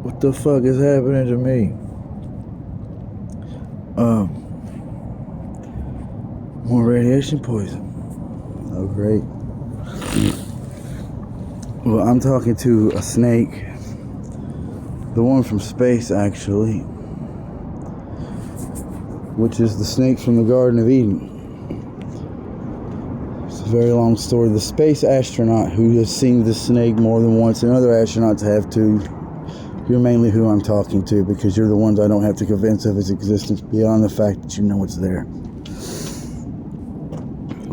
What the fuck is happening to me? More radiation poison. Oh, great. Well, I'm talking to a snake. The one from space, actually. Which is the snake from the Garden of Eden. It's a very long story. The space astronaut who has seen the snake more than once, and other astronauts have too. You're mainly who I'm talking to, because you're the ones I don't have to convince of its existence beyond the fact that you know it's there.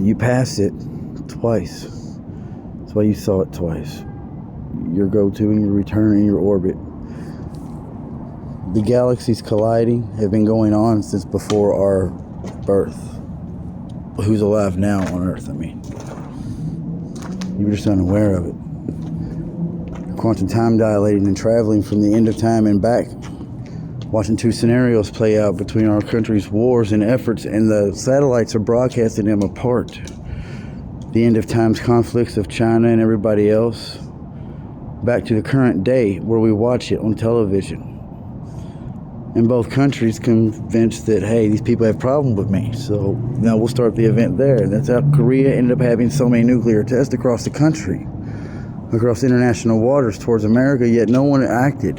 You passed it twice. That's why you saw it twice. Your go-to and your return in your orbit. The galaxies colliding have been going on since before our birth. Who's alive now on Earth, I mean. You were just unaware of it. Quantum time dilating and traveling from the end of time and back. Watching two scenarios play out between our country's wars and efforts, and the satellites are broadcasting them apart. The end of time's conflicts of China and everybody else. Back to the current day where we watch it on television. And both countries convinced that, hey, these people have a problem with me, so now we'll start the event there. That's how Korea ended up having so many nuclear tests across the country, across international waters towards America, yet no one acted.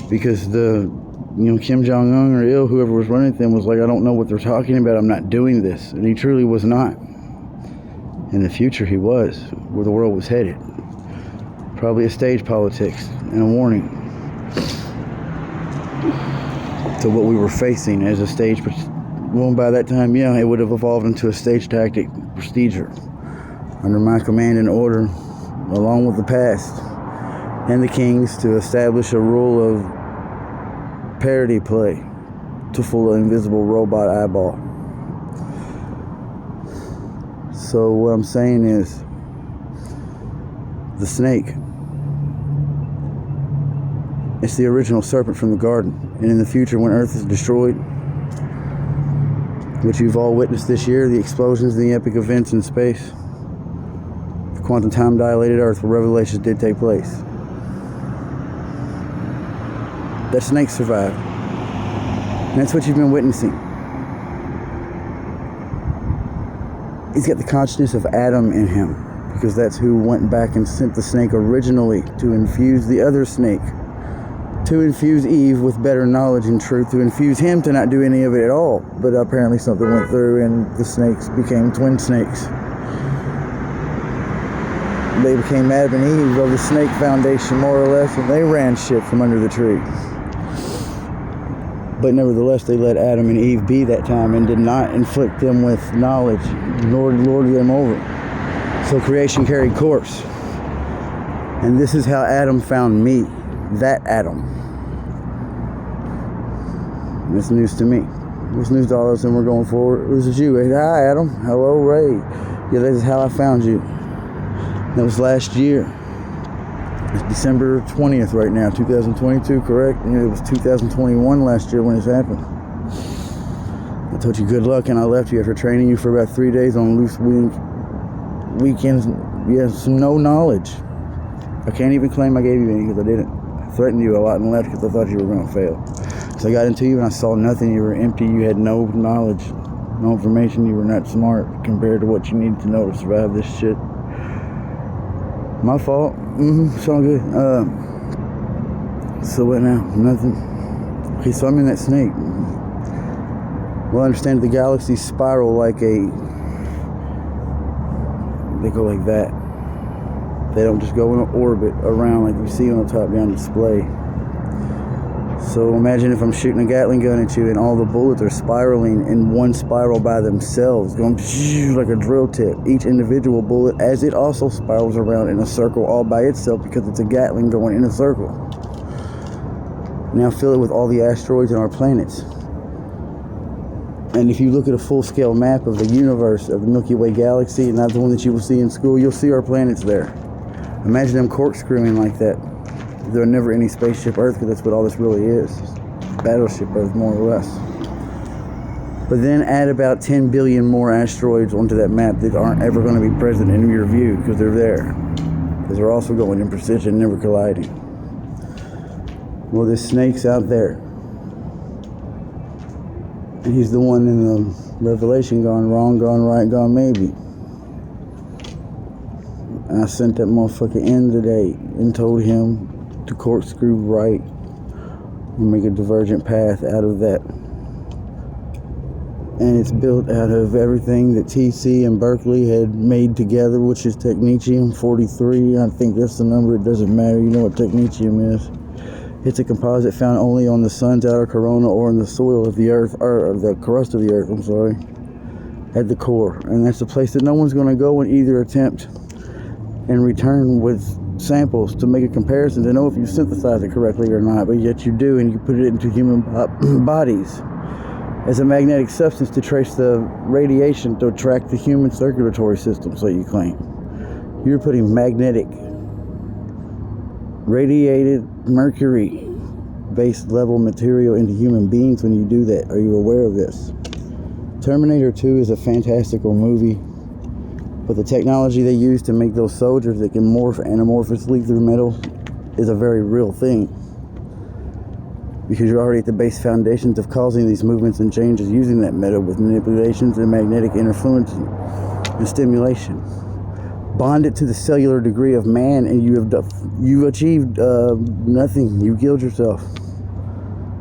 Because Kim Jong-un or whoever was running them was like, I don't know what they're talking about, I'm not doing this. And he truly was not. In the future he was, where the world was headed. Probably a stage politics and a warning to what we were facing as a stage. Well, by that time, it would have evolved into a stage tactic procedure under my command and order, along with the past and the kings, to establish a rule of parody play to fool an invisible robot eyeball. So what I'm saying is, the snake, it's the original serpent from the garden. And in the future, when Earth is destroyed, which you've all witnessed this year, the explosions, the epic events in space, the quantum time dilated Earth where revelations did take place, that snake survived. And that's what you've been witnessing. He's got the consciousness of Adam in him, because that's who went back and sent the snake originally to infuse the other snake, to infuse Eve with better knowledge and truth, to infuse him to not do any of it at all. But apparently something went through and the snakes became twin snakes. They became Adam and Eve of the snake foundation, more or less, and they ran shit from under the tree. But nevertheless, they let Adam and Eve be that time and did not inflict them with knowledge, nor lord them over. So creation carried course. And this is how Adam found me, that Adam. And it's news to me. It's news to all of us, and we're going forward. This is you. Hey, hi, Adam. Hello, Ray. Yeah, this is how I found you. That was last year. It's December 20th right now, 2022, correct? And it was 2021 last year when this happened. I told you good luck, and I left you after training you for about 3 days on loose weekends. Yes, no knowledge. I can't even claim I gave you any, because I didn't. I threatened you a lot and left because I thought you were going to fail. So I got into you and I saw nothing. You were empty. You had no knowledge, no information. You were not smart compared to what you needed to know to survive this shit. My fault. It's all good. So what now? Nothing. Okay, so I'm in that snake. Well, I understand the galaxies spiral like they go like that. They don't just go in an orbit around like you see on a top-down display. So imagine if I'm shooting a Gatling gun at you and all the bullets are spiraling in one spiral by themselves, going like a drill tip. Each individual bullet, as it also spirals around in a circle all by itself, because it's a Gatling going in a circle. Now fill it with all the asteroids and our planets. And if you look at a full-scale map of the universe, of the Milky Way galaxy, not the one that you will see in school, you'll see our planets there. Imagine them corkscrewing like that. There are never any spaceship Earth, because that's what all this really is. Battleship Earth, more or less. But then add about 10 billion more asteroids onto that map that aren't ever going to be present in your view, because they're there. Because they're also going in precision, never colliding. Well, this snake's out there. And he's the one in the Revelation gone wrong, gone right, gone maybe. And I sent that motherfucker in today and told him to corkscrew right and make a divergent path out of that. And it's built out of everything that TC and Berkeley had made together, which is technetium-43. I think that's the number. It doesn't matter. You know what technetium is. It's a composite found only on the sun's outer corona or in the soil of the earth, or the crust of the earth, I'm sorry, at the core. And that's the place that no one's going to go and either attempt and return with samples to make a comparison to know if you synthesize it correctly or not, but yet you do, and you put it into human bodies as a magnetic substance to trace the radiation to track the human circulatory system, so you claim. You're putting magnetic, radiated mercury based level material into human beings when you do that. Are you aware of this? Terminator 2 is a fantastical movie, but the technology they use to make those soldiers that can morph anamorphously through metal is a very real thing. Because you're already at the base foundations of causing these movements and changes using that metal with manipulations and magnetic interference and stimulation. Bond it to the cellular degree of man, and you've achieved nothing. You killed yourself.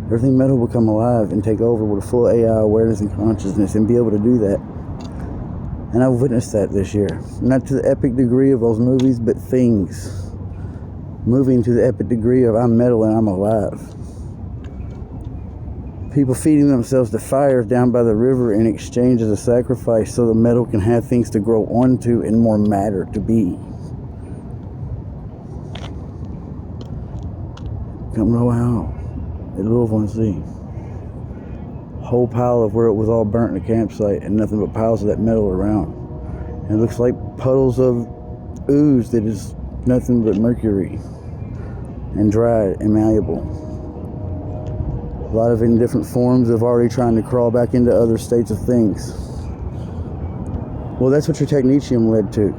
Everything metal will come alive and take over with a full AI awareness and consciousness and be able to do that. And I've witnessed that this year. Not to the epic degree of those movies, but things moving to the epic degree of I'm metal and I'm alive. People feeding themselves to fires down by the river in exchange as a sacrifice so the metal can have things to grow onto and more matter to be. Come know how. At Louisville and see. Whole pile of where it was all burnt in a campsite and nothing but piles of that metal around. And it looks like puddles of ooze that is nothing but mercury and dried and malleable. A lot of it in different forms of already trying to crawl back into other states of things. Well, that's what your technetium led to.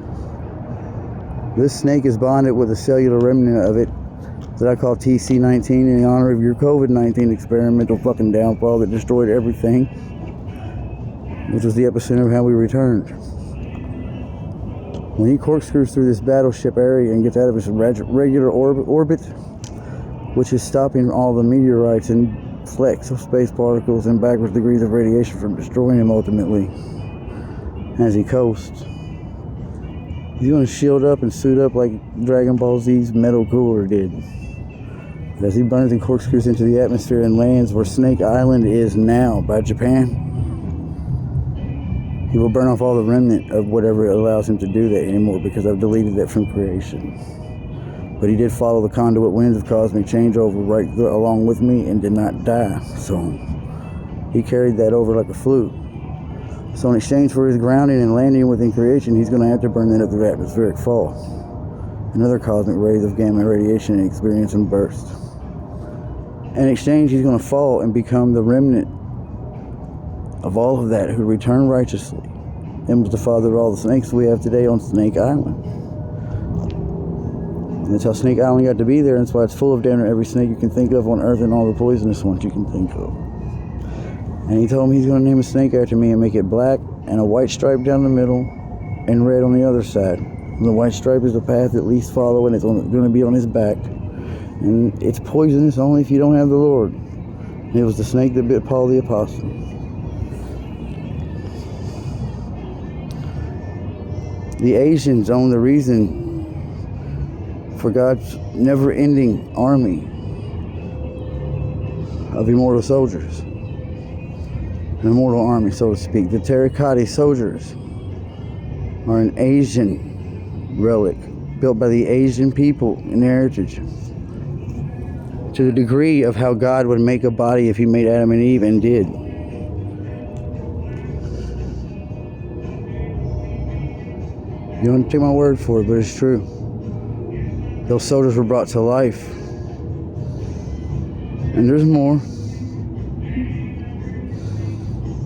This snake is bonded with a cellular remnant of it that I call TC-19 in honor of your COVID-19 experimental fucking downfall that destroyed everything, which was the epicenter of how we returned. When he corkscrews through this battleship area and gets out of his regular orbit, which is stopping all the meteorites and flecks of space particles and backwards degrees of radiation from destroying him ultimately as he coasts. He's going to shield up and suit up like Dragon Ball Z's Metal Cooler did. As he burns and corkscrews into the atmosphere and lands where Snake Island is now by Japan, he will burn off all the remnant of whatever allows him to do that anymore, because I've deleted that from creation. But he did follow the conduit winds of cosmic changeover right along with me and did not die. So he carried that over like a flute. So in exchange for his grounding and landing within creation, he's going to have to burn that up through atmospheric fall. Another cosmic rays of gamma radiation and experience and burst. In exchange, he's going to fall and become the remnant of all of that who return righteously and was the father of all the snakes we have today on Snake Island. And that's how Snake Island got to be there, and that's why it's full of damn near every snake you can think of on Earth and all the poisonous ones you can think of. And he told me he's going to name a snake after me and make it black and a white stripe down the middle and red on the other side. And the white stripe is the path that least follow, and it's going to be on his back. And it's poisonous only if you don't have the Lord. And it was the snake that bit Paul the Apostle. The Asians own the reason for God's never-ending army of immortal soldiers. An immortal army, so to speak. The Kati soldiers are an Asian relic built by the Asian people in heritage. To the degree of how God would make a body if he made Adam and Eve, and did. You don't take my word for it, but it's true. Those soldiers were brought to life. And there's more.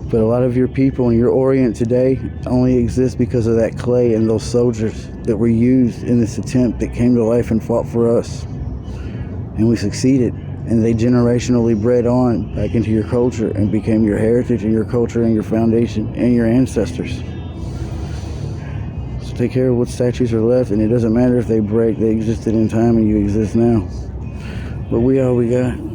But a lot of your people in your Orient today only exist because of that clay and those soldiers that were used in this attempt that came to life and fought for us. And we succeeded. and they generationally bred on back into your culture and became your heritage and your culture and your foundation and your ancestors. So take care of what statues are left, and it doesn't matter if they break. They existed in time and you exist now. But we all we got.